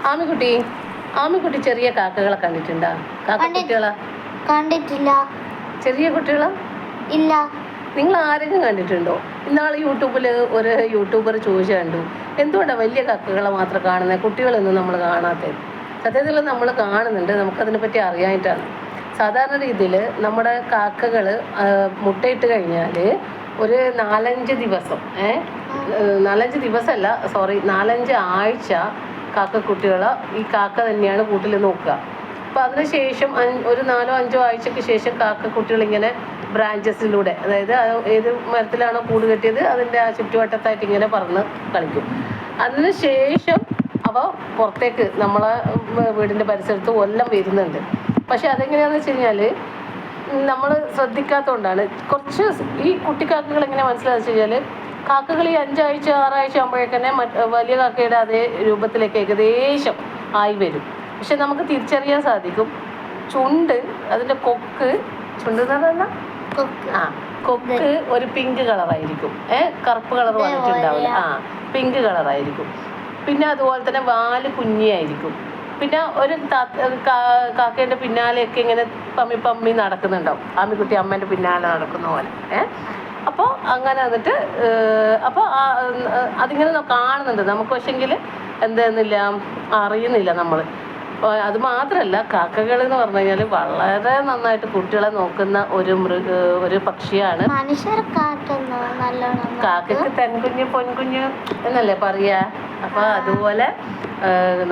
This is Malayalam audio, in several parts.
ആമിക്കുട്ടി ആമിക്കുട്ടി ചെറിയ കാക്കകളെ കണ്ടിട്ടുണ്ടോ? കാക്കക്കുട്ടികളാ? കണ്ടിട്ടില്ല. ചെറിയ കുട്ടികളാ? ഇല്ല. നിങ്ങൾ ആരെങ്കിലും കണ്ടിട്ടുണ്ടോ? ഇന്നാള് യൂട്യൂബിൽ ഒരു യൂട്യൂബർ ചോദിച്ചു കണ്ടു, എന്തുകൊണ്ടാണ് വലിയ കാക്കകളെ മാത്രം കാണുന്നത്, കുട്ടികളൊന്നും നമ്മൾ കാണാത്തത്? സത്യത്തിൽ നമ്മൾ കാണുന്നുണ്ട്, നമുക്കതിനെ പറ്റി അറിയാനായിട്ടാണ്. സാധാരണ രീതിയിൽ നമ്മുടെ കാക്കകൾ മുട്ടയിട്ട് കഴിഞ്ഞാൽ ഒരു 4-5 ദിവസം 4-5 ദിവസമല്ല, സോറി, 4-5 ആഴ്ച കാക്കക്കുട്ടികളെ ഈ കാക്ക തന്നെയാണ് കൂട്ടിൽ നോക്കുക. അപ്പോൾ അതിനുശേഷം ഒരു 4-5 ആഴ്ചയ്ക്ക് ശേഷം കാക്കക്കുട്ടികളിങ്ങനെ ബ്രാഞ്ചസിലൂടെ, അതായത് ഏത് മരത്തിലാണോ കൂട് കെട്ടിയത് അതിൻ്റെ ആ ചുറ്റുവട്ടത്തായിട്ട് ഇങ്ങനെ പറന്ന് കളിക്കും. അതിനുശേഷം അവ പുറത്തേക്ക് നമ്മളെ വീടിൻ്റെ പരിസരത്ത് എല്ലാം വരുന്നുണ്ട്. പക്ഷെ അതെങ്ങനെയാണെന്ന് വെച്ച് കഴിഞ്ഞാൽ നമ്മൾ ശ്രദ്ധിക്കാത്തതുകൊണ്ടാണ്. കുറച്ച് ഈ കുട്ടിക്കാക്കകൾ എങ്ങനെ മനസ്സിലാണെന്ന് വെച്ച് കഴിഞ്ഞാൽ, കാക്കകൾ ഈ 5 ആഴ്ച 6 ആഴ്ച ആകുമ്പോഴേക്കന്നെ വലിയ കാക്കയുടെ അതേ രൂപത്തിലേക്ക് ഏകദേശം ആയി വരും. പക്ഷെ നമുക്ക് തിരിച്ചറിയാൻ സാധിക്കും, ചുണ്ട്, അതിൻ്റെ കൊക്ക്, ചുണ്ട് എന്ന് പറഞ്ഞാൽ കൊക്ക് ഒരു പിങ്ക് കളറായിരിക്കും, കറുപ്പ് കളർ വന്നിട്ടുണ്ടാവില്ല, പിങ്ക് കളറായിരിക്കും. പിന്നെ അതുപോലെ തന്നെ വാല് കുഞ്ഞിയായിരിക്കും. പിന്നെ ഒരു കാക്കേൻ്റെ പിന്നാലെയൊക്കെ ഇങ്ങനെ പമ്മി നടക്കുന്നുണ്ടാവും, ആമിക്കുട്ടി അമ്മേൻ്റെ പിന്നാലെ നടക്കുന്ന പോലെ. അപ്പോൾ അങ്ങനെ വന്നിട്ട് അപ്പോൾ അതിങ്ങനെ കാണുന്നുണ്ട് നമുക്ക്, പക്ഷെങ്കിൽ എന്താന്നില്ല, അറിയുന്നില്ല നമ്മൾ. അത് മാത്രമല്ല, കാക്കകൾ എന്ന് പറഞ്ഞു കഴിഞ്ഞാൽ വളരെ നന്നായിട്ട് കുട്ടികളെ നോക്കുന്ന ഒരു പക്ഷിയാണ്. കാക്കക്ക് തെൻകുഞ്ഞ് പൊൻകുഞ്ഞ് എന്നല്ലേ പറയാ. അപ്പോൾ അതുപോലെ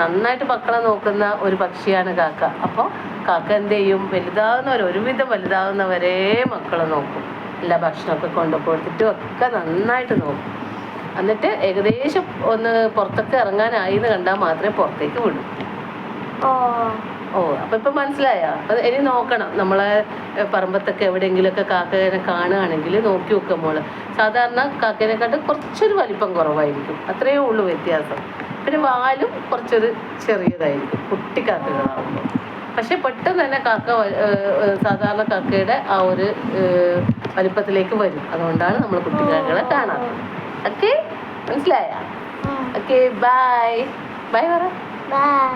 നന്നായിട്ട് മക്കളെ നോക്കുന്ന ഒരു പക്ഷിയാണ് കാക്ക. അപ്പോൾ കാക്ക എന്ത് ചെയ്യും, ഒരുവിധം വലുതാവുന്നവരെ മക്കളെ നോക്കും. എല്ലാ ഭക്ഷണമൊക്കെ കൊണ്ടുപോയിട്ടിട്ടും ഒക്കെ നന്നായിട്ട് നോക്കും. എന്നിട്ട് ഏകദേശം ഒന്ന് പുറത്തൊക്കെ ഇറങ്ങാനായി എന്ന് കണ്ടാൽ മാത്രമേ പുറത്തേക്ക് വിടൂ. അപ്പം ഇപ്പം മനസ്സിലായോ? അപ്പം ഇനി നോക്കണം, നമ്മളെ പറമ്പത്തൊക്കെ എവിടെയെങ്കിലുമൊക്കെ കാക്കേനെ കാണുകയാണെങ്കിൽ നോക്കി നോക്കുമ്പോൾ സാധാരണ കാക്കേനെക്കാട്ട് കുറച്ചൊരു വലിപ്പം കുറവായിരിക്കും, അത്രയേ ഉള്ളൂ വ്യത്യാസം. പിന്നെ വാലും കുറച്ചൊരു ചെറിയതായിരിക്കും കുട്ടിക്കാക്കകളാകുമ്പോൾ. പക്ഷെ പെട്ടെന്ന് തന്നെ കാക്ക സാധാരണ കാക്കയുടെ ആ ഒരു വലിപ്പത്തിലേക്ക് വരും. അതുകൊണ്ടാണ് നമ്മൾ കുട്ടിക്കാക്കകളെ കാണാത്തത്. ഓക്കെ, മനസ്സിലായ? ഓക്കെ, ബൈ ബൈ പറ. ബൈ.